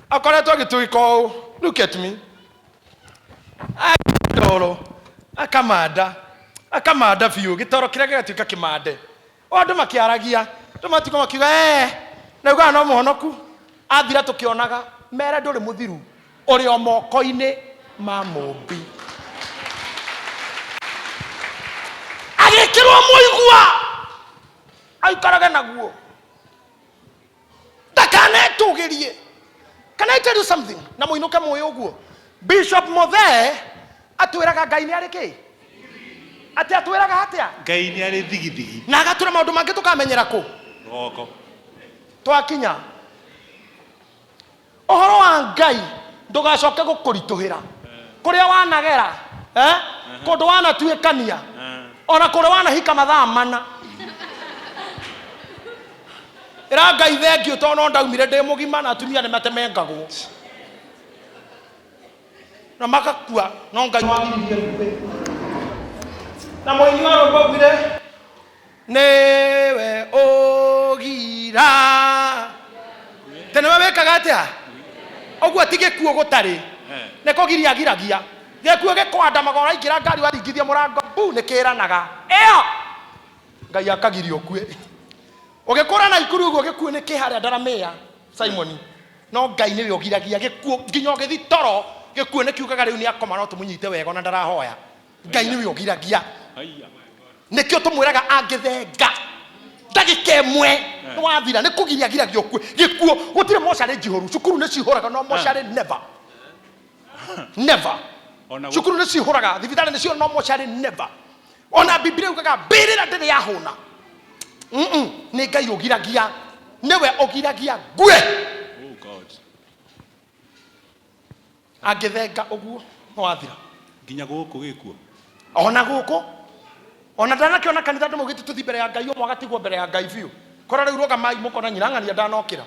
akoretwo agituiko. Look at me. Doro akamanda biu gitoro kiria gigatuika kimande. Andu makiaragia tumatiko makiuga na uga no muhonoku athira tukionaga mere nduri muthiru uri o moko-ini ma mumbi agikirwo muigua aikaraga naguo ndakanetũgĩrie. Can I tell you something? Na muinuke muoyo uguo. Bishop Mothe atwiraga Ngai ni ari ki? Ati atwiraga atia? Ngai ni ari thigithigi. Na agatura maundu mangi tukamenyera ku? Roko. Twakinya. Ohoro wa Ngai ndugacoke gukurituhira. Kuria wanagera, kundu wanatuikania. Ona kuria wanahika mathaa mana. Ira Ngai thengio to no ndaumire ndi mugima na atumia ni matemengagwo. Na makakua no Ngai wagiririe. Na moini wa rubogire newe ogira. Tene wekaga atia? Ogwo atige kuo gutari. Ne kogiria giragia. Gekuo gekwanda magora igira ngari waringithia murango bu nikiranaga. Eyo. Ngai akagirio kue. Ogekora na ikuru ugo gekuo ni kiharia ndaramia Simon. No Ngai ni ogiragia gekuo nginya ogethi toro gekuo ni kiugaga riu ni akoma no tumunyite wega na ndarahoya. Ngai ni ogiragia. Nikio tumwiraga angithenga ndagika imwe ni wathira ni kugiria giragio kue gikuo gutire mochari jihoru cukuru ni cihoraga no mochari never cukuru ni cihoraga thibitari ni cio no mochari never. Ona Biblia ugaga mbirira ndiri yahuna ni Ngai ogiragia niwe ogiragia gue. Oh God. Angithenga uguo no wathira nginya guku gikuo ona guku ona ndanakiona kanitha ndu mugiti tuthi mbere ya Ngai o mwagatigwo mbere ya Ngai biu kora riu roga mai mukona nyirang'ania ndanokira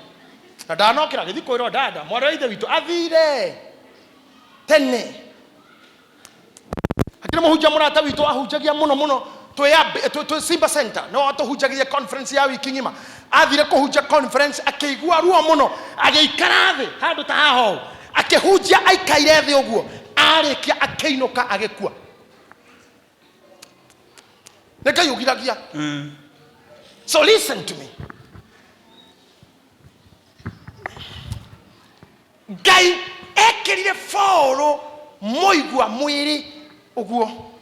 na ndanokira githi kwiro dada mwana ithe witu athire tene akina muhunjia murata witu ahunjagia muno twe Simba Center no atuhunjagia conference ya wiki ngima athire kuhunjia conference akigua ruo muno ageikara thi handu ta haho akihunjia aikaire thi uguo arikia akiinuka agekua. Neka yogiragia. So listen to me. Ngai ekirire foro moigua mwiri uguo.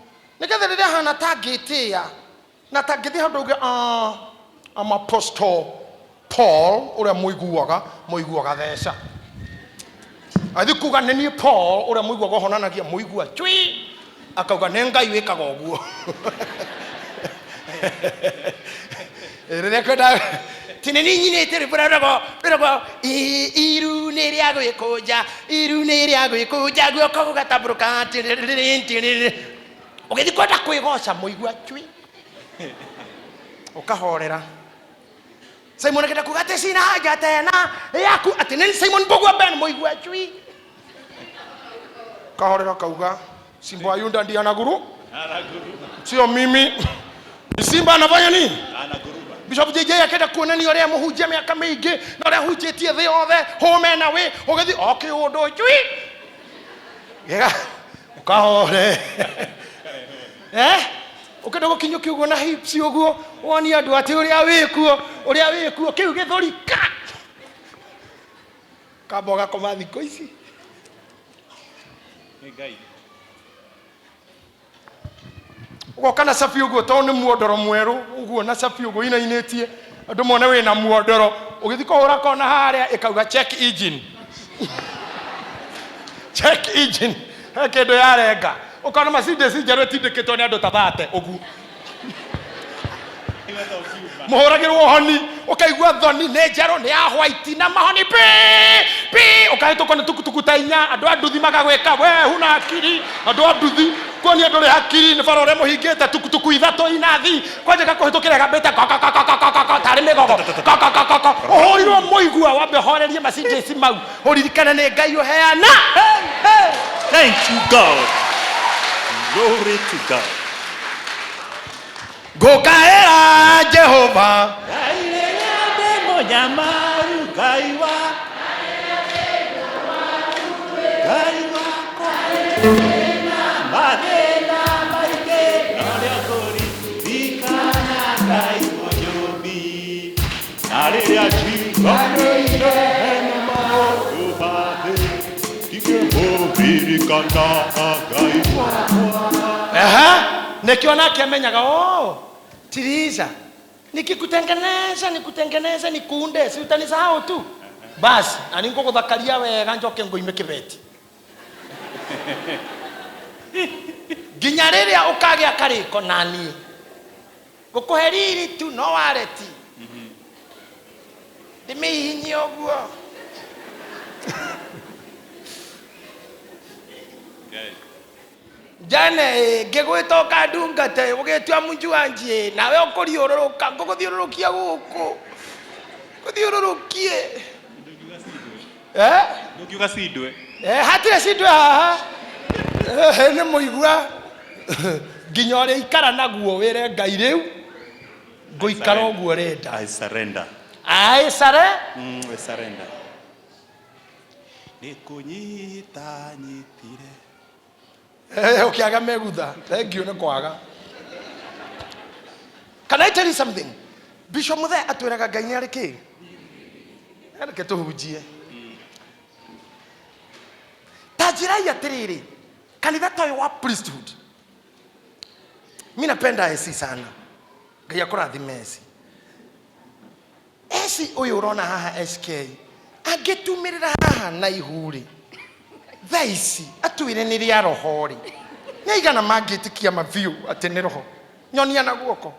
Neka thirira hana tagitia na tagithi handu uge I'm Apostle Paul ura moiguaga thesha. Athikuga nini Paul ura moiguaga honanagia moigua chui akauga ne Ngai wikaga uguo. Rekoda tineni nyine tere burago iru neri ago ekoja gwo ko gatabruka ogethi kwenda kwigoca muigua chui ukahorera. Simon akenda kugate sina haja tena yaku atineni Simon bogwa ben muigua chui kahorera kauga Simba Ayunda ndiye anaguru sio mimi. Simba anafanya nini? Anaguruba. Bishop JJ akenda kuona ni ore muhunjia miaka mingi na ore hunjetie thi othe home na we ugethi okay undu chui yega ukahore ukenda gukinyukia uguo na hips uguo woni andu ati uria wikuo kiu githurika kaboga koma thiko ici ni Ngai ugoka na safi uguo to ni muodoro mweru uguo na safi uguo inainetie andu mone we na muodoro ugithi kuhura kona haria ikauga check engine check engine kendo yarenga ukona Mercedes njeru tindikitwo ni andu tathate uguo muhuragirwo honi ukaigua thoni ne njeru ni ya white na mahoni pi ukahitũkwo ni tukutuku ta inya andu anduthi magagweka we huna akiri andu anduthi kwani andu ri hakiri ni barore muhingite tukutuku ithatu inathi kwanje gakuhitukire gambite tari migogo ohorirwo muigua wambe horerie Mercedes mau uririkane ni Ngai uheana. Thank you God. Glory to God. Gokaera Jehova Ngai nyamaru Ngai wa Nikiona akiamenyaga Tiriza, nikutengeneze nikunde, si utanisahau tu. Basi, aningo kuthakaria wega njoke ngoime kibeti. Ginya riria ukagĩa kariko nani. Gukuheriri tu no wareti. Ndimihinyi oguo. Jane ngegwĩta ũkandungate ũgĩtua munjuanjie nawe ũkũriũrũrũka ngũgũthiũrũrũkia gũkũ gũthiũrũrũkie ndugiuga cindwe hatirĩ cindwe haha nĩ mũigua nginya ũrĩa ikara naguo wĩre Ngai rĩu ngũikara ũguo renda. I surrender. I surrender. Nĩkũnyita nyitire. Ukiaga megutha, thank you nekwaga. Can I tell you something? Bishop Muthe atwiraga Ngai nĩ arĩ kĩ? Areke tũhunjie. Ta njĩra ya atĩrĩrĩ, kanitha ta ũyũ wa priesthood. Mimi napenda AC sana. Ngai akũrathime AC. AC ũyũ ũrona haha SK. Angĩtumĩrĩra haha na ihuri. Thaisi atwire nĩ rĩa roho ri. Nĩigana mangĩtikia maviu atĩ nĩ roho. Nyonia na guoko.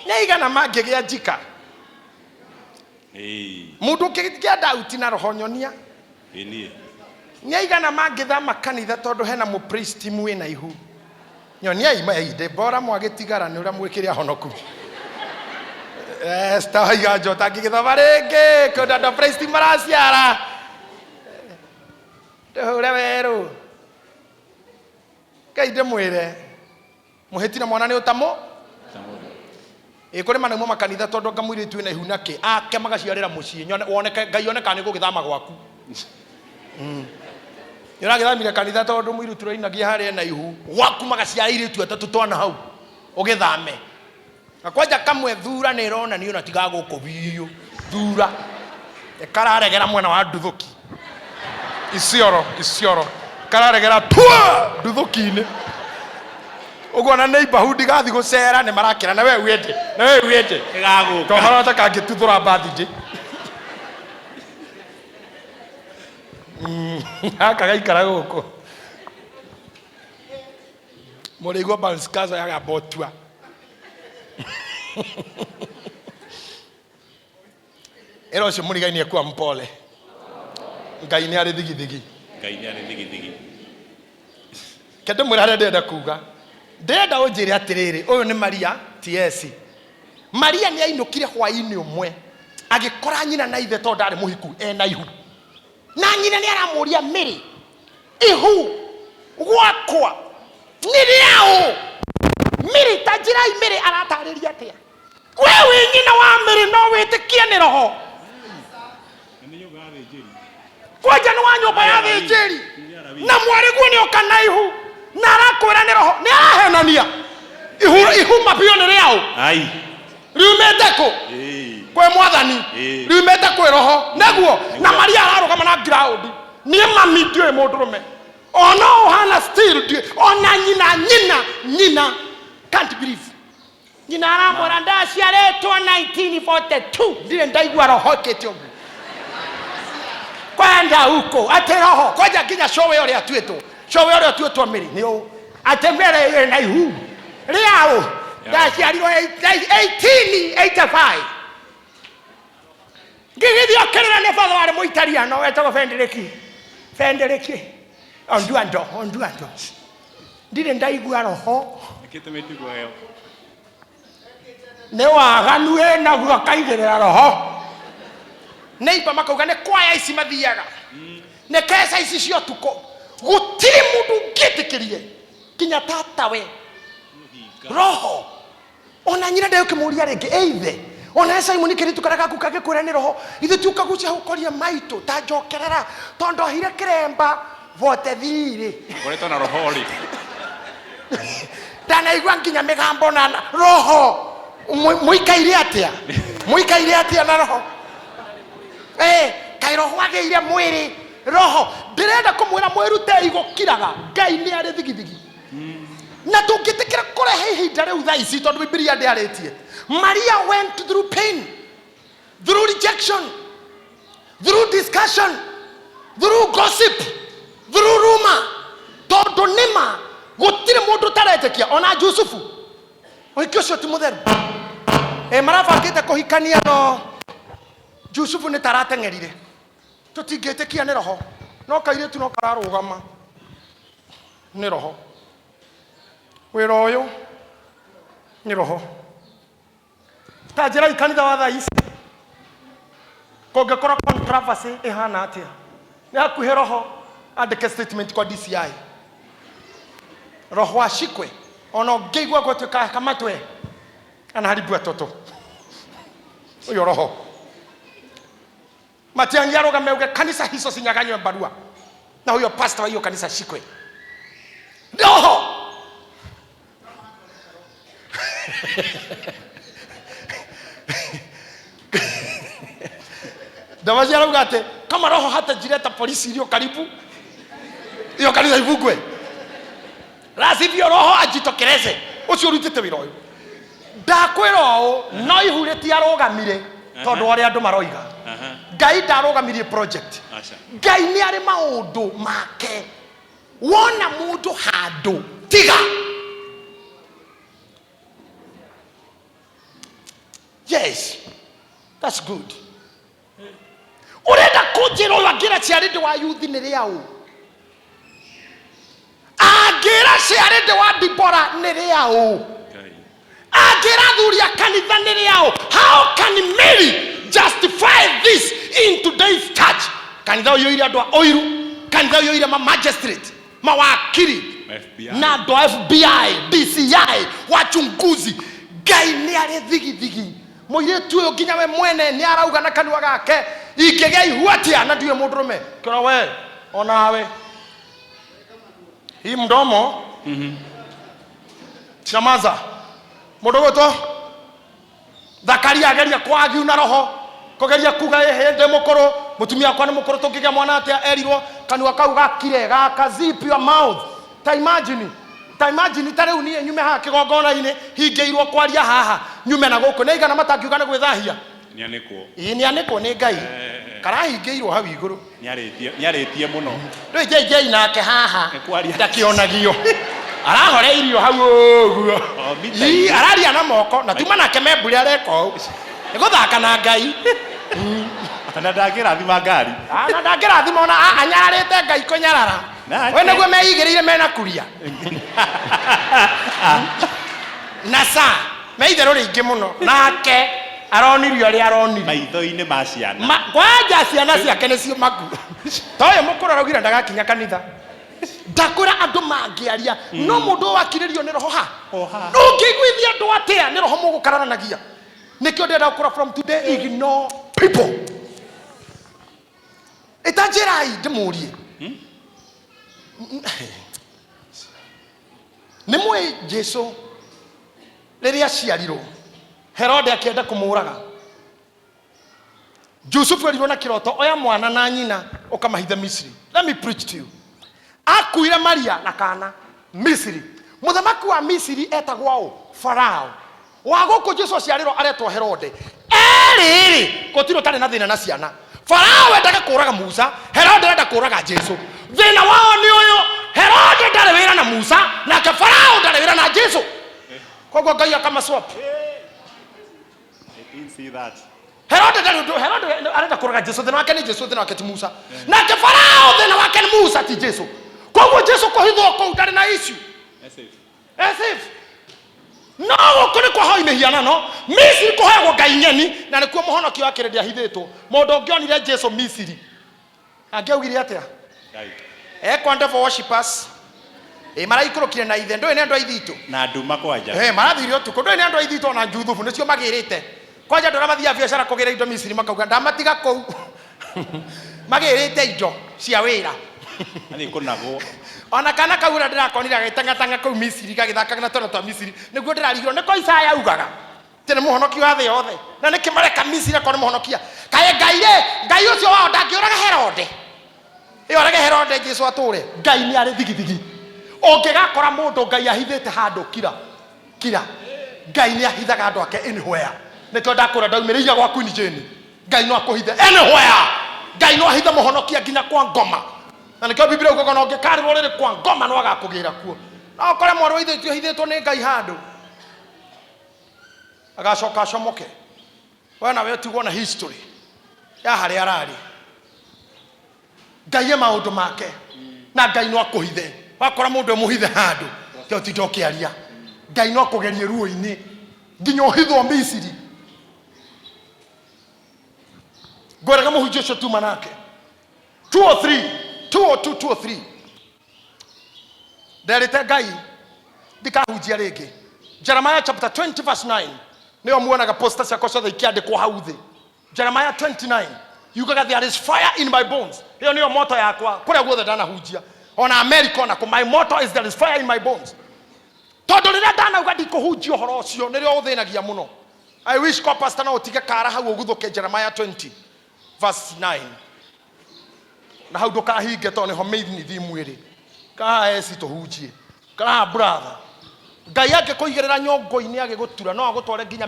Nĩigana mangĩgĩa njika. Mũndũ ũkĩgĩa dauti na roho nyonia. Nĩigana mangĩthama kanitha tondũ hena mũpriest mwe na ihu. Nyonia ide bora mwagĩtigara nĩ ũrĩa mwĩkĩre ahonoku. Stahaiga njota ngĩgĩthama rĩngĩ kũnda priest maraciara. Ule weru Ngai mwire muheti na mwana ni utamo kuri manamo makanitha tondu ngamwire tu na ihuna ki ake magaciarira mucii woneke Ngai oneka ni gugithama gwaku yora githamire kanitha tondu mwiru turainagia haria na ihu gwaku magaciarire tu atatu twana hau ugithame akwanja kamwe thura ni rona ni ona tiga guku biyo thura ekararegera mwena wa nduthuki Isioro kararegera tua nduthuki-inĩ ũguo na neighborhood gathi gũcera nĩ marakĩra na we wende ĩgagũka tohorota kangĩtuthũra birthday haka gaikara gũkũ mũrĩigua banskazo yagabotua ĩra ũcio mũrigainie kwa mpole Ngai nĩ arĩ thigithigi. Kende mwĩra ndenda kuga. Ndenda ũnjĩre atĩrĩrĩ, ũyũ nĩ Maria TS. Maria nĩ ainũkire hwaĩ-inĩ ũmwe. Agĩkora nyina na ithe tondũ ndarĩ mũhiku ena ihu. Na nyina nĩ aramũria Mary. Ihu gwakwa nĩ rĩaũ? Mary ta njĩrai Mary aratarĩria atĩa? We wĩ nyina wa Mary no wĩtĩkie nĩ roho. Kwanja nĩ wa nyũmba ya thĩnjĩri na mwarĩguo nĩ oka na ihu na arakwĩra nĩ roho nĩ arahenania ihu mapio nĩ rĩaũ riumĩte kũ kwĩ mwathani riumĩte kwĩ roho naguo na Maria ararũgama na ground niĩ mami ndiũĩ mũndũrũme ona ũhana still ona nyina can't believe nyina aramwĩra ndaciarĩtwo 1942 ndirĩ ndaigua roho ĩkĩte ũguo kwenda huko ate roho koja nginya showe ore atuetwo Mary nĩũ atembere na ihu rĩaũ ndaciarirwo 1885 ngigithio kĩrĩra nĩ baba warĩ mũitariano wetagwo Fendereki onduando ndirĩ ndaigua roho nĩ waganu naguo akaigĩrĩra roho neighbor makauga nĩ kwaya ici mathiaga nĩ kesa ici cio tuko gũtirĩ mũndũ ngĩtĩkĩrie kinya tatawe roho ona nyina ndĩũkĩmũria rĩngĩ eithe ona Simon kĩrĩtu karĩa gaku kagĩkwĩra nĩ roho ithe tukagucia ũkoria maitũ ta njokerera tondũ hire kĩremba vote thirĩ koretwo na roho rĩ ndanaigua nginya mĩgambo na roho mũikaire atĩa na roho kai roho ageire mwiri roho ndirenda kumwira mwirute igukiraga Ngai ni ari thigithigi na tungitikira kurehe ihinda riu thaa ici tondu Biblia ndiaritie Maria went through pain, through rejection, through discussion, through gossip, through rumor. Tondu nima gutire mundu taretekia ona Jusufu oikio cio ti mutheru marabangite kuhikania no Jusufu ni taratengerire tutingetekia ni roho no kairitu no kararugama ni roho wira uyu ni roho ta njira ikanitha wa thaa ici kungekora controversy ihana atia ni hakuhe roho andike statement kwa DCI roho ashikwe ona ngeigua gutwika kamatwe anaharibu watoto uyo roho matiangia roga meuge kanisa hizo sinyaganywe barua na huyo pastor wa hiyo kanisa shikwe roho Dawasi arugate kama roho hata jireta polisi iliyo karibu hiyo kanisa ivugwe lazima roho ajitokereze ucio rutite wira uyu ndakwira u no ihureti arogamire tondu ari andu maroiga Ngai ndarogamirie project Ngai ni ari maundu make wona mundu handu tiga yes that's good urenda kunjira uyu angira ciarindi wa youth ni riau angira ciarindi wa Dibora ni riau angira thuria kanitha ni riau. How can Mary justify this in today's church? Kanitha uyu ira andu oiru, kanitha uyu ira ma magistrate, mawakiri na andu FBI, DCI, wachunguzi. Ngai ni ari thigithigi muiretu uyu nginya we mwene ni arauga na kanua gake ingege ihuatia na ndiwe mundurume kira we onawe hii mdomo chamaza mudogoto Zakaria ageria kwagiu na roho kugeria kuga hende mukoro mutumia kwa ni mukoro tungiga mwana atia erirwo kanua kau gakire gaka zip your mouth ta imagine tare uni nyume ha kigongona ine hingeirwo kwaria haha nyume na guku neigana matangiuga na gwithahia ni aniko ni Ngai karahingeirwo hau iguru ni aritie muno ndo jeje inake haha ndakionagio arahoreirio hau uguo araria na moko na tuma nake memburi areko niguthaka na Ngai na ndangirathima ngari na ndangirathima ona anyararite Ngai kunyarara we niguo meigirire mena kuria na sa meitherwo ringi muno nake aronirio ari aroniri maitho-ini ma ciana kwaja ciana ciake nicio maku toyo mukuru araugire ndagakinya kanitha ndakura andu mangiaria no mundu wakiririo ni roho ha ndungiguithia andu atia ni roho mugukaranagia nikio ndenda gukura from today ignore people itanjirai ndimurie ni mwe Jesu riria ciarirwo Herode akienda kumuraga Jusufu alirwo na kiroto oya mwana na nyina ukamahitha Misri. Let me preach to you. Akuire Maria na kana Misri. Muthamaki wa Misri etagwo o Farao. Waguko Jesu aciarirwo aretwo Herode. Eriri gutiro tari na thina na ciana. Farao endaga kuraga Musa, Herode enda kuraga Jesu. Thina wao ni uyu, Herode ndari wira na Musa na ke Farao ndari wira na Jesu. Koguo Ngai akama swap. See that. Herode arenda kuraga Jesu thina wake ni Jesu thina wake ti Musa na ke Farao thina wake ni Musa ti Jesu. Koguo Jesu kuhithwo ko utari na issue as if no ukuri kwa hoi mehiana no Misri kuhegwo Ngai nyeni na nikuo muhonoki wa kiredia hithitwo mundu ungionire Jesu Misri angeugire atia Ngai kwa devil worshippers maraikurukire na ithe ndoi ni andu aithito na nduma kwanja marathire utuko ndoi ni andu aithito na njuthubu nicio magirite kwanja ndora mathia biashara kugira indo Misri makauga ndamatiga kou magirite indo cia wira ani kunagwo ona kana kaura ndirakonira gaitangatanga kou Misri gagithaka na tona twa Misri niguo ndirarigiro niko Isaya ugaga tene muhonoki wa the yothe na nikimareka Misri ko ni muhonokia kae ngai ucio wao ndangĩũraga Herode orage Herode Jesu atũre ngai nĩ arĩ thigithigi ũngĩgakora mũndũ ngai ahithĩte handũ kira ngai nĩ ahithaga andũ ake anywhere nĩkĩo ndakũra ndaumĩrĩire gwaku ni jeni ngai no akũhithe anywhere ngai no ahithe mũhonokia nginya kwa ngoma na nĩkĩo Biblia ĩkuga no ũngĩkarĩrwo rĩrĩ kwa ngoma no agakũgĩra kuo no ũkore mwarĩ wa ithe ahithĩtwo nĩ ngai handũ agacoka acomoke we nawe ũtigwo na history ya harĩa ararĩ ngai maũndũ make na ngai no akũhithe wakora mũndũ mũhithe handũ kĩo ti ndokĩaria ngai no akũgerie ruo-inĩ nginya ũhithwo Misiri ngwĩraga mũhunjia ũcio tuma nake 203 nderĩte ngai ndikahunjia rĩngĩ Jeremiah chapter 20 verse 9 nĩyo muonaga poster ciakwa ciothe ikĩandĩkwo hau thĩ Jeremiah 29 yugaga there is fire in my bones hiyo niyo moto yakwa kũrĩa guothe ndanahunjia ona America na my motto is there is fire in my bones tondu rĩrĩa ndanauga ndikũhunjia ũhoro ũcio nĩrĩo ũthĩnagia mũno I wish ko pastor no ũtige kara hau ũguthũke Jeremiah 20 verse 9 na hau ndũkahinge tondũ nĩho maithini thimu ĩrĩ kaha eci tũhunjie kaha brother ngai angĩkũigĩrĩra nyongo-inĩ agĩgũtura no agũtware nginya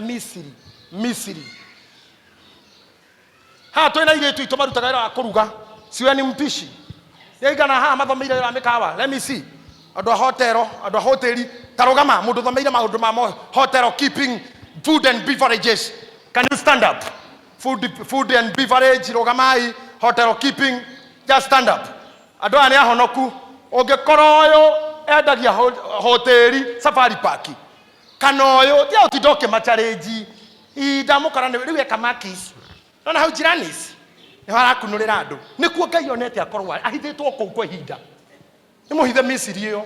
Misiri ha twĩna airĩtu itũ marutaga wĩra wa kũruga siwe ni mpishi yaigana haha mathomeire wĩra wa mĩkawa let me see andũ a hotero andũ a hoteli tarũgama mũndũ thomeire maũndũ ma hotel keeping food and beverages can you stand up food and beverage rũgamai hotel keeping just stand up andũ aya nĩ ahonoku ũngĩkorwo ũyũ endagia hoteli safari park kana ũyũ ti ũtindoke macharĩnji ndamũkora rĩu eka makis nona hau jiranis nĩ harakunũrĩra andũ nĩkuo ngai onete akorwo ahithĩtwo kũu kwa ihinda nĩ mũhithe Misiri ĩyo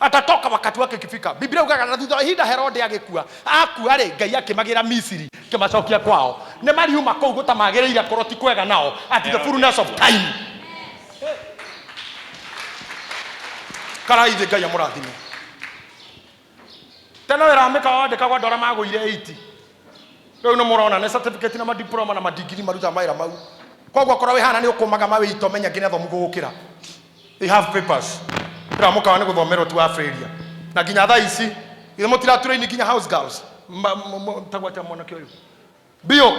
atatoka wakati wake kifika Biblia ugaga na thutha ihinda Herode agĩkua akua rĩ ngai akĩmagĩra Misiri kĩmacokia kwao nĩ mariuma kũu gũtamagĩrĩire korwo ti kwega nao at the fullness of time kana ithe ngai amũrathime tena wĩra wa mĩkawa wandĩkagwo andũ arĩa magũire 80 rĩu nĩ mũrona nĩ certificate na madiploma na madigiri maruta mawĩra mau koguo korwo wĩ hana nĩ ũkũmaga mawĩito menya nginya thomu gũgũkĩra they have papers ra mũkawa nĩ gũthomerwo tu Afrika na nginya thaa ici ithe mũtiraturĩini nginya house girls tagwata mwanake ũyũ bio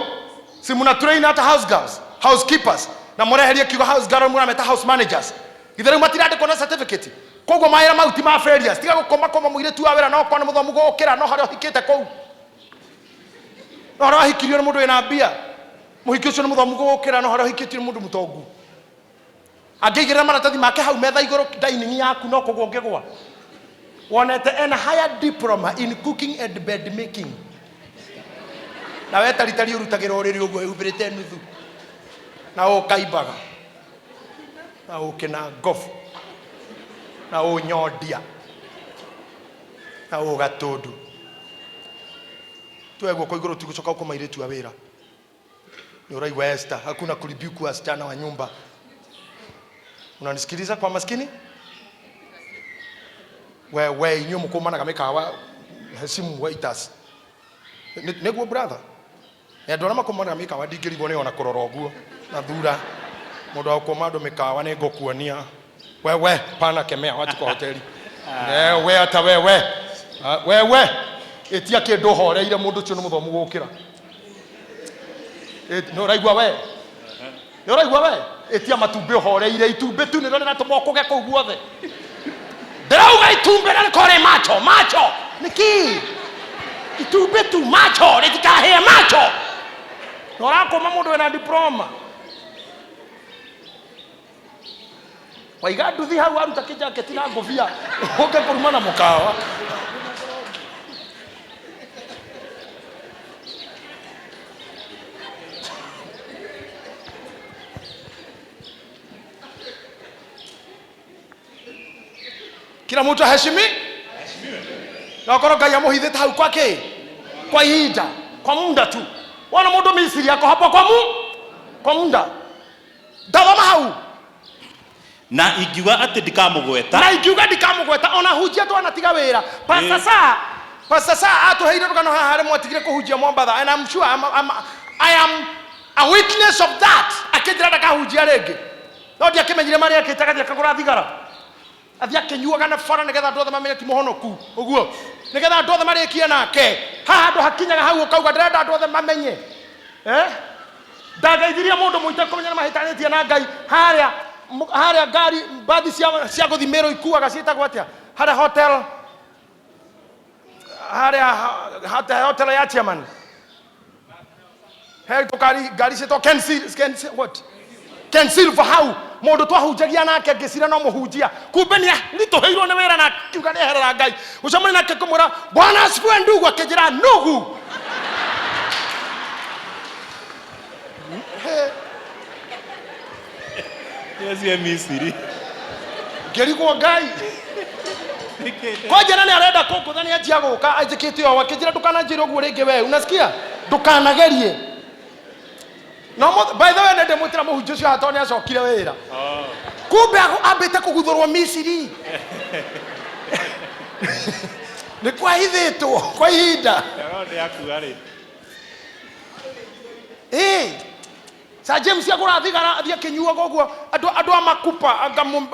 si muna train hata house girls housekeepers na mũreherie kiugo house girl mũrameta house managers ithe rĩu matirandĩkwo na certificate koguo mawĩra mau ti ma failures tiga gũkoma mũirĩtu wa wĩra no kwa nĩ mũthomu gũgũkĩra no harĩa ũhikĩte kũu no harĩa wahikirio nĩ mũndũ wĩna mbia mũhiki ũcio nĩ mũthomu gũgũkĩra no harĩa ũhikĩtio nĩ mũndũ mũtongu angĩigĩrĩra maratathi make hau metha igũrũ dining yaku no kũgũo ũngĩgwa wonete ena higher diploma in cooking and bed making na we taritari ũrutagĩra ũrĩrĩ ũguo ũhumbĩrĩte nuthu na ũkaimbaga na ũkĩna ngofu na ũnyondia na ũgatũndu tuegwo kwa igũrũ tugũcoka ũkoma irĩtu wa wĩra nĩ ũraigua Esther hakuna kulibiku wasichana wa nyumba unanisikiliza kwa maskini wewe inyuĩ mũkũmanaga mĩkawa hesimu waiters nĩguo brother andũ arĩa makũmanaga mĩkawa ndingĩrigwo nĩ ona kũrora ũguo na thura mũndũ wa gũkũma andũ mĩkawa nĩ ngũkuonia wewe pana kemea watu kwa hoteli wewe hata wewe etia kĩndũ horeire mũndũ ũcio nĩ mũthomu gũkĩra nĩ ũraigua we etia matumbĩ horeire itumbĩ tu nĩrĩo rĩratũma ũkũge kũu guothe ndĩrauga itumbĩ na rĩkorwo macho nĩkĩ itumbĩ tu macho rĩtikahĩa macho na ũrakũma mũndũ wĩna diploma waiga nduthi hau aruta kĩjaketi na ngũbia ũke kũruma na mũkawa kila mtu aheshimiwe na korwo ngai amũhithĩte hau kwake kwa ihinda kwa muda tu wana mũndũ Misiri yako hapo kwa muda ndathoma hau na ingiuga atĩ ndikamũgweta ona hujia tu anatiga wĩra Pastor Sa atuheire rũgano haha harĩ mwatigire kũhunjia Mombasa and I'm sure I am a witness of that akijira ndakahunjia rĩngĩ no ndiakĩmenyire marĩa akĩtagathia kagũra thigara athia kĩnyuaga na fara nĩgetha andũ othe mamenye ti mũhonoku ũguo nĩgetha andũ othe marĩkie nake haha andũ hakinyaga hau ũkauga ndĩrenda andũ othe mamenye ndageithirie mũndũ mũite kũmenya na mahĩtanĩtie na Ngai harĩa ngari mbathi cia gũthimĩrwo ikuaga ciĩtagwo atĩa harĩa hotel ya chairman ngari ciĩtwo Ken Silver hau mũndũ twahunjagia nake ngĩcira no mũhunjia kumbe nĩtũheirwo nĩ wĩra na kiuga nĩeherera Ngai ũcamũrĩ nake kũmwĩra Bwana asifiwe ndugu akĩnjĩra nugu Yesu Misiri ngĩrigwo Ngai kwa njĩra nĩ arenda kũngũthania anjia gũka anjĩkĩte o akĩnjĩra ndũkananjĩre ũguo rĩngĩ we unasikia ndũkanagerie no by the way nende mutira muhunjia ucio hatone acokire wira kumbe ambite kuguthurwo Misiri ni kwa hithitwo kwa ihinda yarode yakua ri sa James yakura thigara athia kinyuaga uguo andu amakupa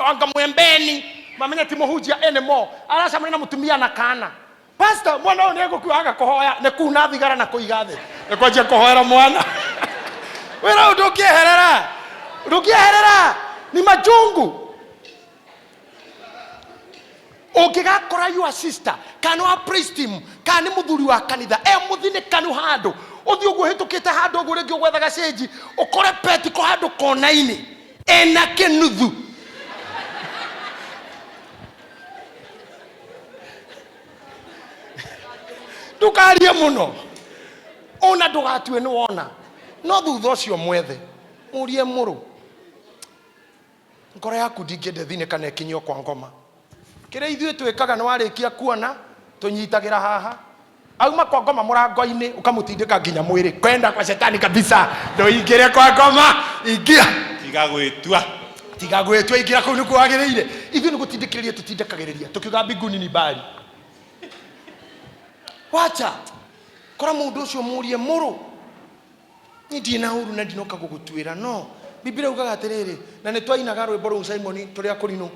angamwembeni mamenya ti muhunjia anymore aracamana na mutumia na kana pastor mwana ũyũ nĩegũkuaga kũhoya nĩ kuna thigara na kũiga thĩ nĩ kwanjia kũhoera mwana wera ndũkĩherera ni majungu ũngĩgakora your sister kana wa priest team kana mũthuri wa kanitha mũthinĩkanu handũ ũthiĩ ũguo hĩtũkĩte handũ ũguo rĩngĩ ũgwethaga stage ũkore petiko handũ kona-inĩ ena kĩnuthu ndũkarie mũno ona ndũgatue nĩ wona no thutha ũcio mwethe mũrie mũrũ ngoro yaku ndingĩende thinĩkane ĩkinyio kwa ngoma kĩrĩa ithuĩ twĩkaga nĩ warĩkia kuona tũnyitagĩra haha auma kwa ngoma mũrango-inĩ ũkamũtindĩka nginya mwĩrĩ kwenda kwa shetani kabisa ndũingĩre kwa ngoma ingĩra tiga gwĩtua ingĩra kũu nĩ kwagĩrĩire ithuĩ nĩ gũtindĩkĩrĩria tũtindĩkagĩrĩria tũkiuga mbinguni ni mbali wacha kora mũndũ ũcio mũrie mũrũ nĩ na huru na ndinoka gũgũtuĩra no Biblia ugaga atĩrĩrĩ na nĩ twainaga rwĩmbo rũu Simon tũrĩa kũrinũ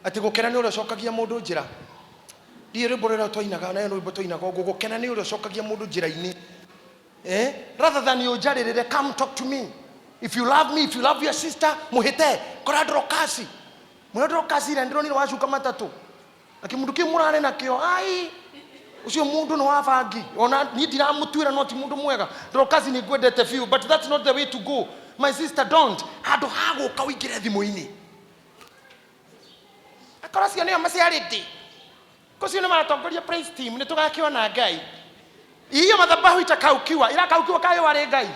atĩ gũkena nĩ ũrĩa ũcokagia mũndũ njĩra ndiĩ rwĩmbo rũrĩa twainaga na rwĩmbo twainaga gũkena nĩ ũrĩa ũcokagia mũndũ njĩra-inĩ rather than you njarĩrĩre come talk to me if you love me if you love your sister muhite kora ndrokasi ira ndĩronire wacuka matatũ na kĩmundu kĩu mũrarĩ nakĩo ai ucio mundu no wabangi ona ni ndiramũtuĩra no ti mundu mwega ndrokazi ni ngwendete few but that's not the way to go my sister don't handũ hagũka wĩingĩre thimũ-inĩ akora cio nĩo maciarĩte kocio nĩ maratongoria praise team nĩ tũgakĩona Ngai iyo mathabahu itakaukiwa irakaukiwa kayo warĩ Ngai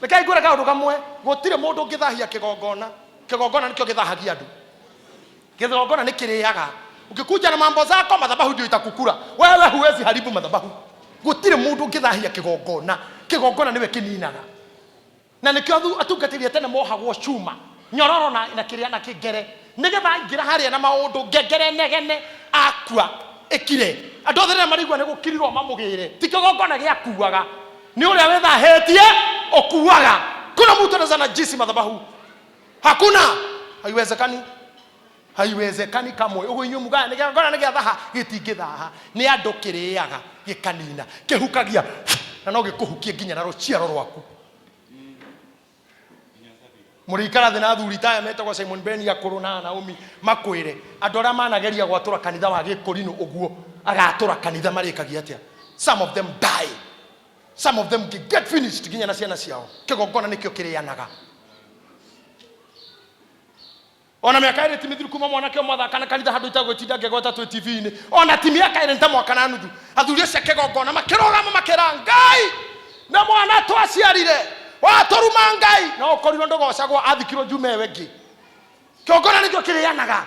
Ngai ngũra kaũndũ kamwe gũtirĩ mũndũ ũngĩthahia kĩgongona nĩkĩo gĩthahagia andũ kĩgongona nĩ kĩrĩaga ukikuja na mambo zako madhabahu ndio itakukura wewe huwezi haribu madhabahu gutire mundu ngithahia kigongona niwe kininaga na nikyo atungatirie tene mohagwo chuma nyororo na kiria na kigere nigetha ngira haria na maundu ngengere negene akua ekire andu othe na marigwa ne gukirirwo mamugire ti kigongona giakuaga ni uria wethahetie okuaga kuna mtu anaweza najisi madhabahu hakuna haiwezekani kamwe ugo inyu muga nĩ ngona nĩ gĩathaha gĩtingĩthaha nĩ andũ kĩrĩaga gĩkanina kĩhukagia na no gĩkũhukie nginya na rũciaro rwaku mũrikara thĩ na thuri taya metagwo Simon Ben akũrũ na Naomi makwĩre andũ arĩa manageria gwatũra kanitha wa gĩkũrinũ ũguo agatũra kanitha marĩkagia atĩa some of them die some of them get finished nginya na ciana ciao kĩgongona nĩkĩo kĩrĩanaga ona miaka ĩrĩ timithiru kuma mwanake mwathakana kanitha handũ itagwĩtinda ngegweta twĩ TV-inĩ ona ti miaka ĩrĩ nta mwaka na nuthu athuri acio kĩgongona makĩrũgama makĩra Ngai na mwana twaciarire watũruma Ngai na ũkorirwo ndũgocagwo athikirwo jume wengĩ kĩgongona nĩkĩo kĩrĩanaga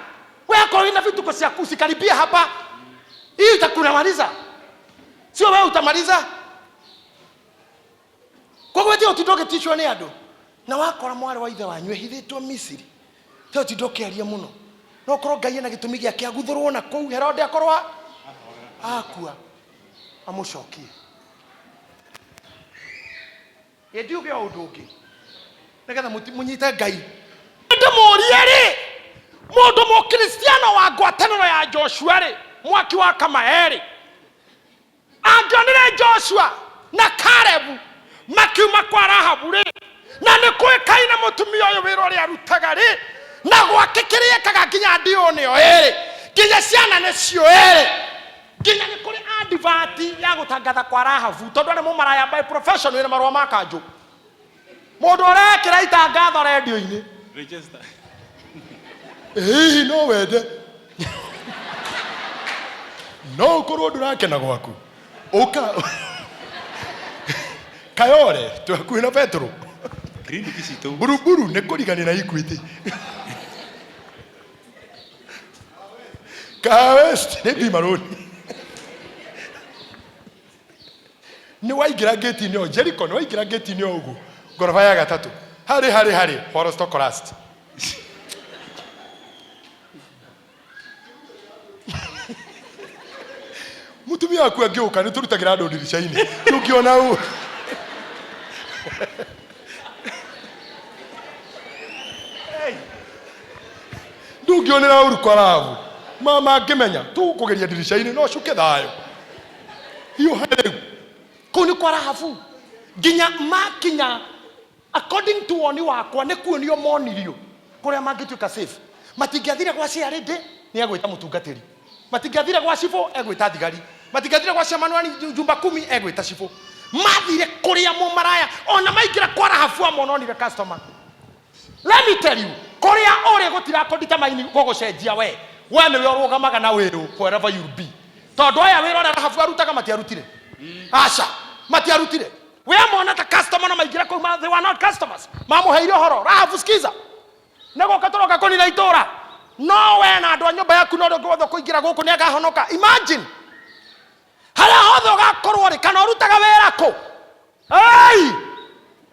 wewe kwa ina vituko ciaku sikaribia hapa hii itakunamaliza sio wewe utamaliza kwa hivyo ndio tutoke tishwa ni andũ na wakora mwari wa ithe wanyu ehithĩtwo Misiri teo tidokearia muno no korwo Ngai na gĩtũmi gĩake aguthũrwo na kũu Herode akorwa akua amucokie ndiuge undu ungi nigetha munyite Ngai ndimurie ri mundu mukristiano wa ngwataniro ya Joshua ri mwaki wa Kamaeri angionire Joshua na Caleb makiuma kwa Rahabu ri na ni kwikaine mutumia uyu wira uri arutaga ri na gwakikirie kaga nginya ndio nio eri nginya ciana nicio eri nginya ni kuri advert ya gutangatha kwa Rahabu tondu ni mumaraya by profession wina marwa makanju mundu urekira itangatho radio-ini register no wende no ukorwo ndurakena gwaku uka kayore twakuina Petro kliniki citu buruburu ne kurigani na Equity kawest ne bimaroni ni waigira gate ni o Jericho ni waigira gate ni ogu gorofa ya gatatu hari forest crust mutumia waku angĩũka nĩ tũrutagira andũ ndirisha-inĩ tũkiona u ndũngĩonera ũru kwa Rahabu mama angĩmenya tũkũgeria ndirisha-inĩ no cuke thayo hiyo rĩu kũu nĩ kwa Rahabu nginya makinya according to woni wakwa nĩ kuonio monirio kũrĩa mangĩtuĩka safe matingĩathire gwa ciarĩ ndĩ nĩ egwĩta mũtungatĩri matingĩathire gwa cibũ egwĩta thigari matingathire kwa Shamanwani jumba 10 egwita cibũ mathire kuria mumaraya ona maingira kwa Rahabu amononire customer. Let me tell you kuria ore gutira kodita maini gogocenjia we niwe urugamaga na wiru wherever you be tondu aya wira ora Rahabu arutaga matiarutire aca matiarutire we amona ta customer na maingira kwa they were not customers mamuheire horo Rahabu skiza nego katoroka koni na itora no we na andu nyumba yaku no ndogotho kuingira guku ni agahonoka. Imagine hala hotho gakorwo ri kana urutaga wera ko ai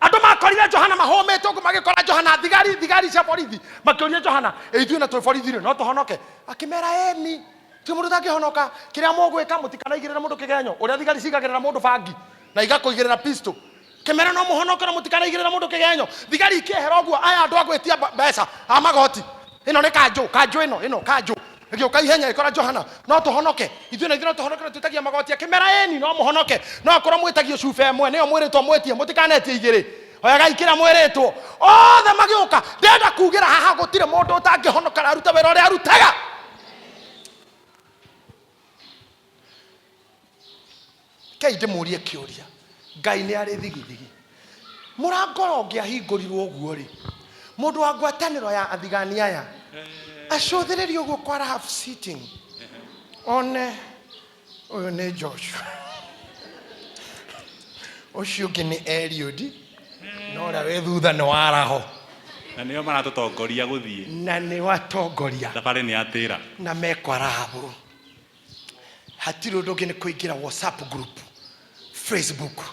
andu makorire Johana mahomete ugu magikora Johana thigari cia borithi makioria Johana ithuĩ na tũ borithi no tũhonoke akimera eni ti mundu tangĩhonoka kiria mũgwĩka mũtikanaigĩrĩra mundu kigenyo uria thigari cigagĩrĩra mundu bangi na igakũigĩrĩra pistol kimera no mũhonoke na mũtikanaigĩrĩra mundu kigenyo thigari ikĩehera ũguo aya andu agwĩtia mbeca amagoti ino nĩ kanjũ ino kanjũ ngĩoka ihenya ikora Johana no tũhonoke ithuĩ na tũhonoke na tũtagia magoti akimera eni no mũhonoke no akorwo mwĩtagio cuba ĩmwe nĩyo mwĩrĩtwo mwĩtie mũtikanetie igĩrĩ oyaga ikira mwĩrĩtwo othe magĩũka ndenda kugĩra haha gũtirĩ mũndũ ũtangĩhonoka na aruta wĩra ũrĩa arutaga. Kei ndĩmũrie kĩũria Ngai nĩ arĩ thigithigi mũrango ũngĩahingũrirwo ũguo rĩ mũndũ wa ngwatanĩro ya athigani aya acũthĩrĩrie ũguo kwa Rahabu sitting one ũyũ nĩ Joshua ũcio ũngĩ nĩ Eliud no ũrĩa wĩ thutha nĩ waraho na nĩo maratũtongoria gũthiĩ na nĩ watongoria thabarĩ nĩ atĩra na mekwa Rahabu hatirĩ ũndũ ũngĩ nĩ kũingĩra WhatsApp group Facebook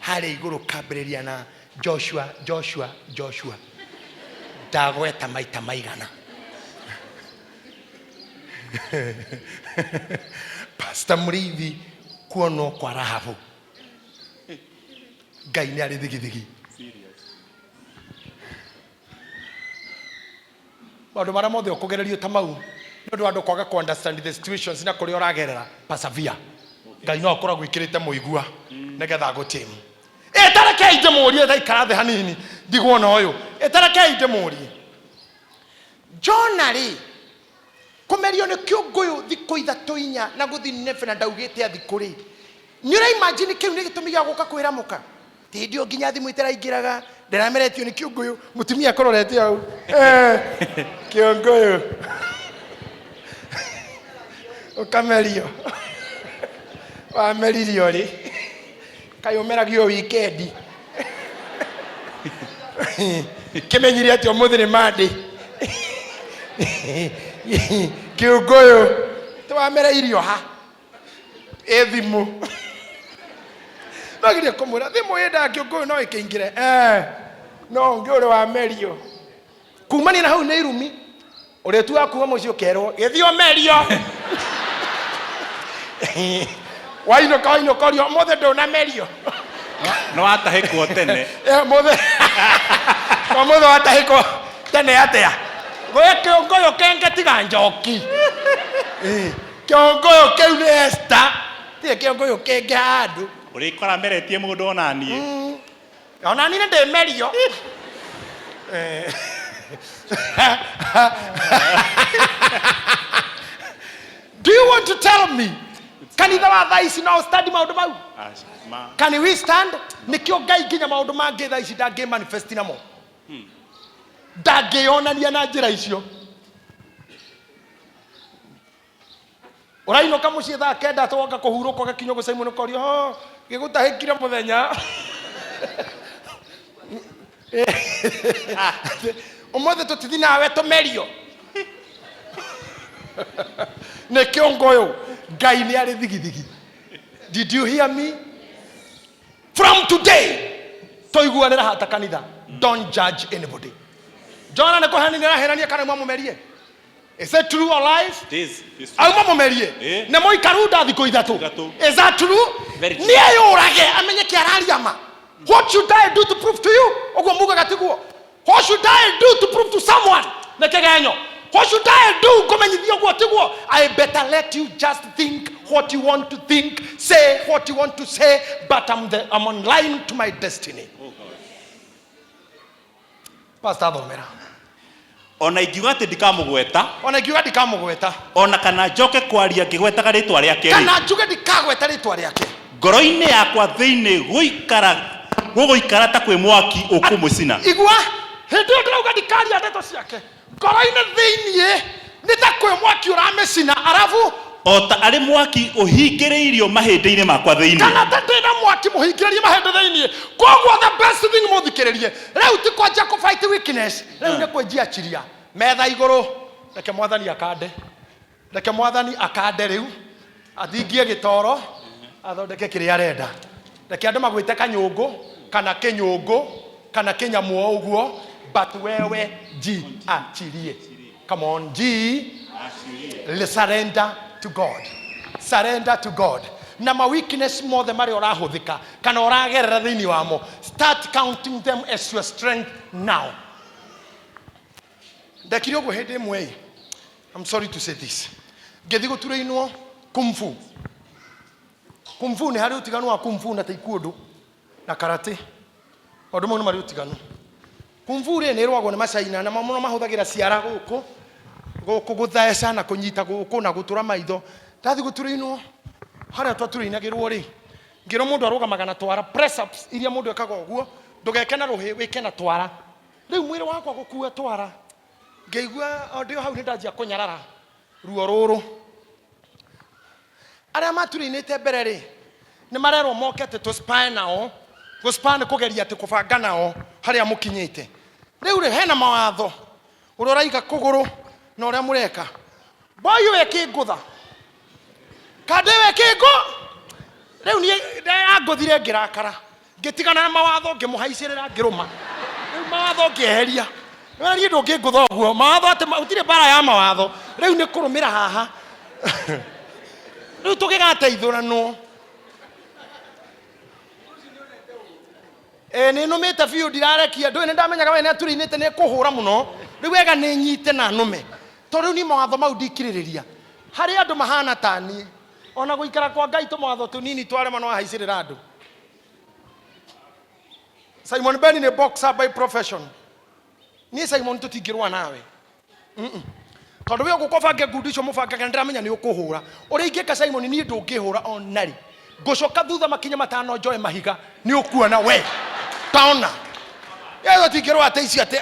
harĩ igũrũ kambĩrĩria na Joshua ndagweta maita maigana Pastor Muriithi kuonwo kwa Rahabu Ngai nĩ arĩ thigithigi maũndũ marĩa mothe ũkũgererio ta mau nĩ ũndũ wa andũ kwaga ku understand the situations na kũrĩa ũragerera persevere Ngai no akoragwo gwĩkĩrĩte mũigua nĩgetha gũtĩmu ĩtarekei ndĩmũrie thaikara thĩ hanini ndigwona ũyũ ĩtarekei ndĩmũrie Jona rĩ kũmerio nĩ kĩũngũyũ thikũ ithatũ inya na gũthiĩ Nineve na ndaugĩte athikũ rĩ nĩ ũra imagine kĩu nĩ gĩtũmi gĩa gũka kwĩramũka tĩndio nginya thimũ itaraingĩraga ndĩrameretio nĩ kĩũngũyũ mũtumia akororete hau kĩũngũyũ ũkamerio wameririo rĩ kaĩ ũmeragio wikendi kĩmenyire atĩ ũmũthĩ nĩ Monday kĩũngũyũ twamereirio ha thimũ nagire kũmwĩra thimũ yenda kĩũngũyũ no ĩkĩingĩre no ũngĩ ũrĩ wamerio kumania na hau nĩ irumi ũrĩa tu wakuuma mũciĩ ũkerwo gĩthiĩ ũmerio wainũka ũmũthĩ ndũnamerio No atahikwo tene. Mothe watahikwo tene atia gwe kiongoyo kenge tiga njoki kiongoyo kiu ni Esther tie kiongoyo kenge handu Urikora meretie mundu onanie. Ona ni ndi merio Do you want to tell me kanitha wa thaa ici no study maundu mau? Can we stand? Nikio Ngai nginya maundu mangi thaa ici ndangi manifest namo. Ndangionania na njira icio. Urainoka mucii thaa kenda twoka kuhuruka gakinyo go Simon korio ho gigutahikire muthenya. Umothe tutithi nawe tumerio. Ne kiongoyo Ngai ni ari thigithigi. Did you hear me? From today toiguanira hata kanitha. Don't judge anybody. Jona ne kohani nira herania kana mwamumerie. Is it true or lies? This. Au mwamumerie. Ne moi karuda thiko ithatu. Is that true? Ni ayurage amenye kiararia ma. What should I do to prove to you? Ogwo muga gatiguo. What should I do to prove to someone? Ne kegenyo. What should I do? I better let you just think what you want to think, say what you want to say, but I'm online to my destiny. Oh God. Pastor Domera. Ona ingiuga ati ndikamugweta. Ona kana njoke kwaria ngigwetaga ritwa riake. Kana njuge ndikagweta ritwa riake. Ngoro-ini yakwa thiini guguikara ta kwi mwaki ukumucina. Igua hindi ndirauga ndikaria ndeto ciake. Ngoro-ini thiini ni ta kwi mwaki uramecina arafu ota ari mwaki uhingiriirio mahindi-ini makwa thiini. Kana ndina mwaki muhingiririe mahindi thiini. Kogwo the best thing muthikiririe. Riu ti kwanja ku fight weakness. Riu ni kwenjia chiria. Metha iguru. Reke mwathani akande riu. Athingie gitoro. Athondeke kiria arenda. Reke andu magwite kanyungu kana kinyungu kana kinyamu o uguo. But wewe jiachirie. Come on, surrender to God. Surrender to God. Na ma weakness mothe mari orahuthika kana oragerera thiini wamo. Start counting them as your strength now. Ndakiri ogwo hindi imwe. I'm sorry to say this. Ngethi guturainwo kung fu. Kung fu ni hari utiganu wa kung fu na taekwondo na karate. Maundu mau ni mari utiganu. Kung fu ni rwagwo ni macaina na mamuno mahuthagira ciara guku guthaeca na kunyita guku na gutura maitho. Ndathi guturainwo haria twaturainagirwo ri ngiro mundu arugamaga na twara press ups iria mundu ekaga uguo ndugeke na ruhi wike na twara. Riu mwiri wakwa gukua twara ngeigua ndio hau nindanjia kunyarara ruo ruru. Aria maturainite mbere ri ni marerwo mokete to spy nao. Guspan kugeria ati kubanga nao haria mukinyite. Riu ri hena mawatho uroraiga kuguru na uria mureka. Boyu ekingutha kande wekingo riu ni anguthire ngirakara ngitigana na mawatho ngimuhaicirira ngiruma. Riu mawatho ngieheria. Wari ndu ngingutha uguo mawatho ati utire bara ya mawatho. Riu ni kurumira haha. Riu tugigateithurano. Ni numite field irarekia ndu ni ndamenyaga we ni aturinite ni kuhura muno. Riu wega ni nyite na nume. Tondu ni mawatho mau ndikiririria. Hari andu mahana tani. Ona guikara kwa Ngai to mawatho tunini tware mano haicirira andu. Simon Ben ni boxer by profession. Ni Simon tutingirwa nawe. Tondu we gukobange ngundi icio mubangaga ndiramenya ni ukuhura. Uri ingika Simon ni ndungihura onari. Gucoka thutha makinya matano njoe mahiga ni ukuona we. Taona. Yeyo tingirwa ate ici ate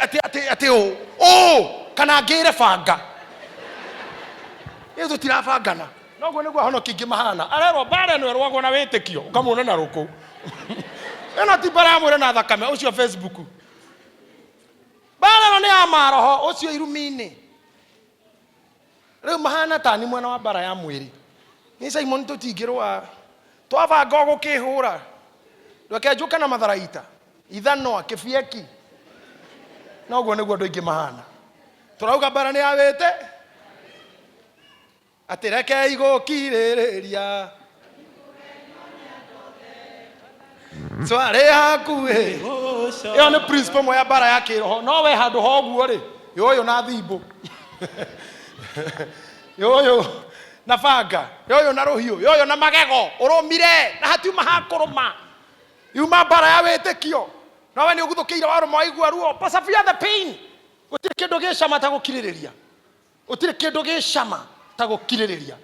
kana ngire banga. Yeyo tirabangana. Noguo niguo honoki ingi mahana. Arerwo bare no rwagwo na witikio ukamuona na ruku. Eno ti bara mwire na thakame ucio Facebook. Bare no ni amaroho ucio irumini. Riu mahana tani mwena wa bara ya mwiri. Ni Simon tutingirwa twabanga gukihura. Ndoke njuka na matharaita. Ithano akifieki. Noguo niguo ndu ingi mahana. Turauga bara ni awite. Atireke igukiririria. Sware hakuhe. Iyo ni principle mo ya bara ya kiroho. No we handu hoguo ri. Yoyo na thimbo. Yoyo na banga. Yoyo na ruhiu. Yoyo na magego. Urumire na hatiuma hakuruma. Yuma bara ya wetekio. No we ni uguthukiire waruma waigua ruo. Persevere the pain. Gutire kindu gicama ta gukiririria. Gutire kindu gicama ta gukiririria.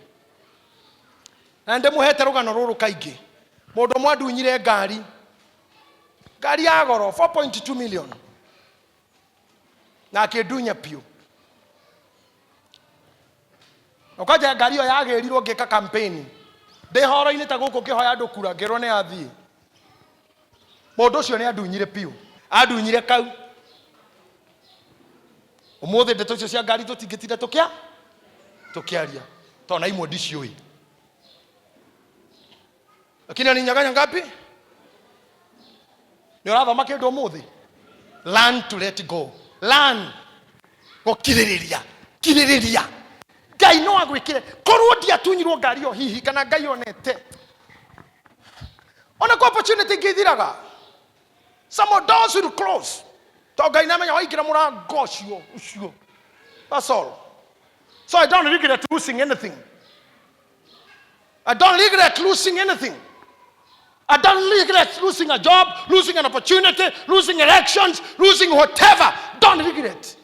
Na ndimuhete rugano ruru kaingi. Mundu mwandunyire ngari ya goro 4.2 million na akidunya piu. Okaja ngari yo yagirirwo ngika campaign ndi horo-ini ta guku kihoya andu kura ngirwo ni athii. Mundu ucio ni andunyire piu, andunyire kau. Umuthi ndeto icio cia ngari tutingitinde tukiaria tona imwe ndiciui. Lakini ni nyaganya ngapi? Ni urathoma kindu umuthi? Learn to let go. Learn gukiririria. Kiririria. Ngai no agwikire. Korwo ndiatunyirwo ngari yo hihi kana Ngai onete. Ona ko opportunity ngithiraga. Some doors will close. To Ngai na menya waikira murango ucio. That's all. So I don't regret losing anything. I don't regret losing anything. I don't regret losing a job, losing an opportunity, losing elections, losing whatever. Don't regret.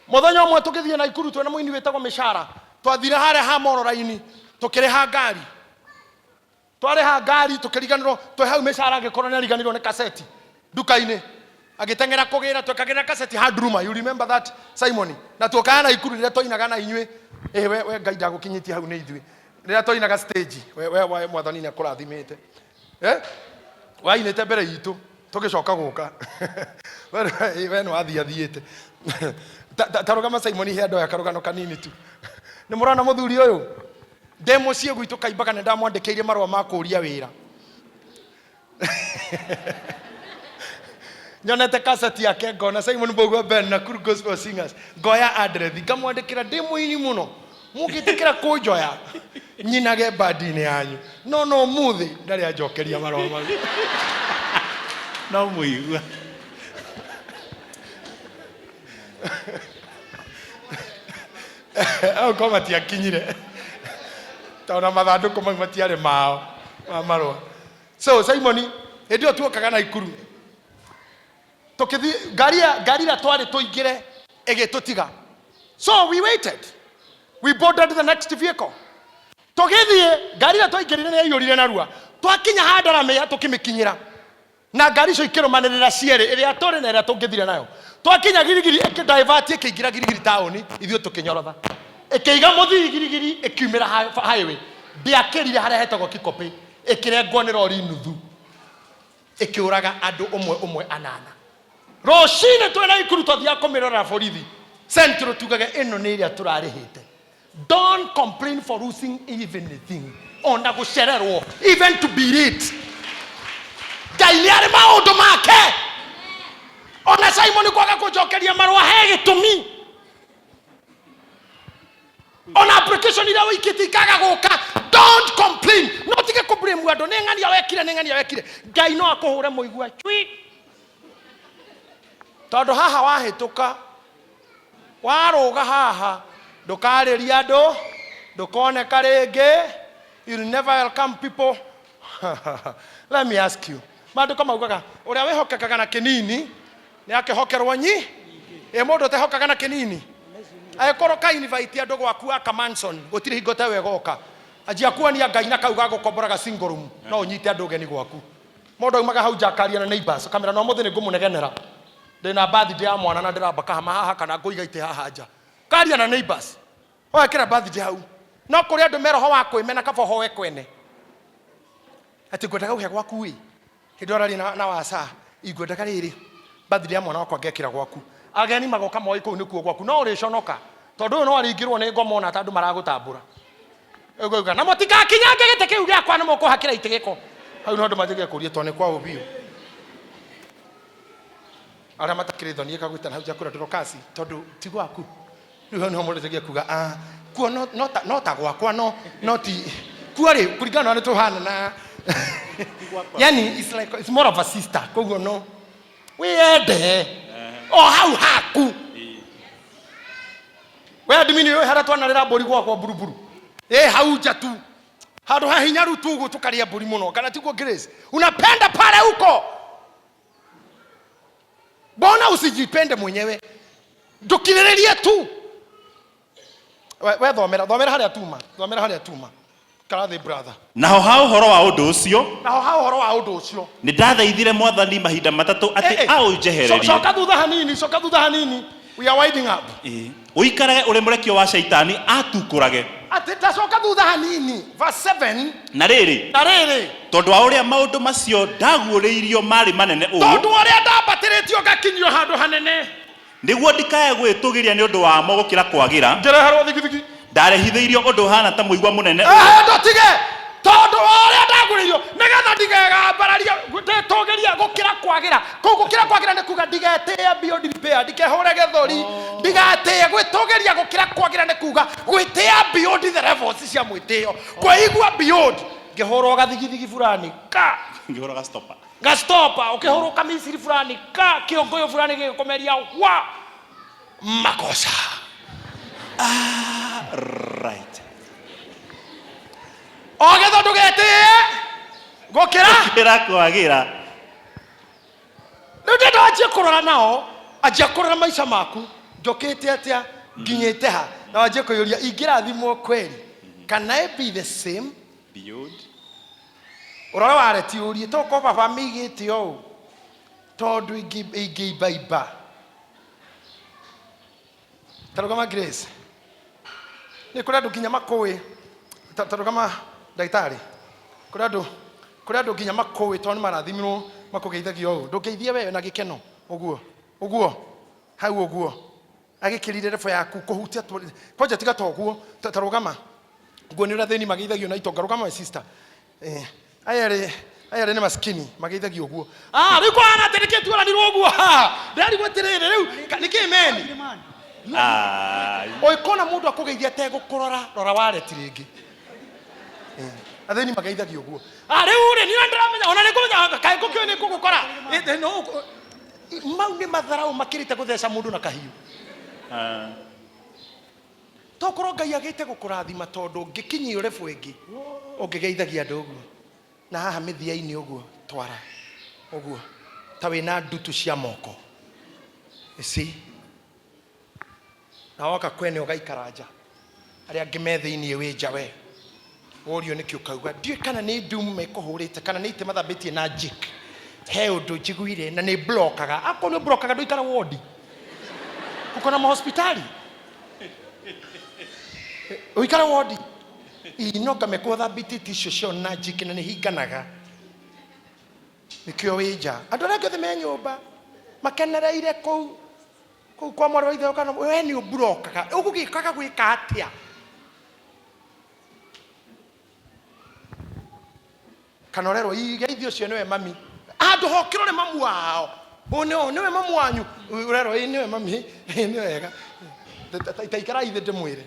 Muthenya umwe tukithie na ikuru twena muini wetagwo mishara. Twathire hare ha morora-ini tukireha ngari. Twareha ngari tukiriganirwo twe hau mishara agikorwo ni ariganirwo ni kaseti duka-ini. Agitengera kugira twekagera kaseti handruma. You remember that, Simon? Na tukana ikuru rire toinaga na inywe. We Ngai ndagukinyitie hau ni ithui. Rira toinaga stage we mwathani ni akurathimite wainite mbere itu tugicoka guka we no athiathiite tarugama Simon he ando ya karugano kanini tu ni murana muthuri uyu demo cie gwitu kaimbaga ne ndamwandikiire marwa ma kuria wira nyonete kaseti yake ngona Simon Mbogwa Ben na Kuru Gospel Singers ngoya address ngamwandikira demo ini muno mugitikira kujoya nyinage badine yanyu no muthi ndari ajokeria marwa ma no muigua au koma ti akinyire taona mathanduku mau matiare mao marwa. So Simon ndio tuokaga na ikuru tukithi ngari la twari tuingire egitutiga. So we waited. We boarded the next vehicle. Tugithie ngari la twaingirire ni yurire narua. Twakinya handara meya tukimikinyira. Na ngari icio ikirumanirira ciere iria turi na iria tungithire nayo. Twakinya girigiri ikidivert ikiingira girigiri town ithuĩ tukinyorotha. Ikiiga muthii girigiri ikiumira highway. Ndiakirire haria hetagwo Kikopi. Ikirengwo ni lori nuthu. Ikiuraga andu umwe anana. Roshine twena ikuru twathia kumirora borithi. Central tugaga ino ni iria turarihite. Don't complain for losing even anything. Ona gucererwo even to be late. Ngai ni ari maundu make. Ona Simon kwaga kujokeria marwa he gitumi. Ona application ira wikiti kaga guka. Don't complain. No tige ku blame andu ni ng'ania wekire. Ngai no akuhure muigua chui. Tondu haha wahituka waruga haha ndukariria andu ndukoneka ringi. You'll never welcome people. Let me ask you. Mandu kama ugaga uria wehokekaga na kinini ni akihokerwo nyi mundu tehokaga na kinini akorwo ka invite andu gwaku aka mansion gutire hingo ta wegoka ajia kuonia Ngai na kauga gukomboraga single room no unyite andu geni gwaku mundu aumaga hau jakaria na neighbors kamera no muthi ni ngumunegenera ndina birthday ya mwana na ndiramba kahama haha kana nguiga ite haha nja karia na neighbors oya kira birthday hau no kuri andu meroho wa kwimena kabo howe kwene ati ngwendaga uhe gwaku wi hindorari na wasa igwendaga riri birthday ya mwana wakwa ngekira gwaku ageni magoka moi kuu nikuo gwaku no uriconoka tondu no aringirwo ni ngoma na tandu maragutambura egoiga na motika kinyange gite kiu giakwa ni moko hakira itigiko hau no andu matige kuria tone kwa ubiu ara matakire thoni ikagwita hau jakura ndorokasi tondu ti gwaku riu no mundu tigie kuga kuo no ta gwakwa no ti tuari kuringana na tuhana na yani it's more of a sister koguo no wende hau haku we admini yo hara twanarira mburi gwakwa buruburu hau nja tu handu hahinyaru tu tukaria mburi muno kana tiguo Grace unapenda pale huko. Mbona usijipende mwenyewe? Ndukiririe tu. We thomera haria tuma. Karathi brother. Naho hao horo wa undu ucio. Ni ndathaithire Mwathani mahinda matatu ati aunjehererie. Coka thutha hanini. We are winding up. Uikarage uri murekio wa shaitani atukurage. Ati tacoka thutha hanini. Verse 7. Na riri. Tondu wa uria maundu macio ndaguuriirio mari manene uyu. Tondu uria ndambatiritio gakinyio handu hanene. Niguo ndikae gwitugiria ni undu wa mo gukira kwagira. Njereherwo thigithigi. Ndarehitheirio undu hana ta muigwa munene ndotige tondu uria ndaguririo nigetha ndigegambararia nditogeria gukira kwagira gukira kwagira ni kuga ndigetia beyond repair ndikehure gethori ndigatie gwitogeria gukira kwagira ni kuga gwitia beyond the levels cia mwitio kwaigua beyond ngihurwo gathigithigi fulani ngihurwo gastopa ukihurwo kamisiri fulani kiongoyo fulani gikomeria wa makosa. Right. Ogetho ndugete gukira kwagira. Ndio ajia kurora nao, ajia kurora maisha maku, njokete atia nginyete ha. Na ajia kuyuria ingirathimwo kweli. Can I be the same? Beyond. Urora ware ti urie to ko baba migite o. Tondu ingibaiba. Tarugama Grace. Ni kuri andu nginya makuwi tarugama ndagitari kuri andu nginya makuwi to ni marathimirwo makugeithagio u ndugeithie we na gikeno uguo hau uguo agikirire refo yaku kuhutia project gatoguo tarugama guo ni uratheni mageithagio na itonga rugama we sister ayare ni maskini mageithagio uguo riko ana teriketu ara ni roguo ndari gwetirire riu nikimeni oikona mundu akugeithia te gukurora rora ware tiringi atheni mageithagio guo riu ri ni ndramenya ona ni kumenya kai gukio ni kugukora no mau ni matharau makirite gutheca mundu na kahiu tokoro Ngai agite gukurathima tondu ngikinyi urefu ingi ungigeithagia andu uguo na haha mithia-ini uguo twara uguo ta wina ndutu cia moko na waka kwene ugaikaraja aria ngimethi-ini winja we urio nikio kauga ndiye kana ni ndum mekuhurite kana ni ite mathambitie na jik he undu njiguire na ni blockaga akoni blockaga nduikara ward uko na hospitali uikara ward inoga mekuthambitie tisho cio na jik na ni hinganaga nikio winja andu aria ngothe me nyumba makenereire kou kwa mwarwa ithe kana we ni ubrokaga ugugikaga gwika atia kana rero igeithio cio niwe mami andu hokirore mamu wao niwe mamu wanyu rero niwe mami ni wega itaikara ithe ndimwire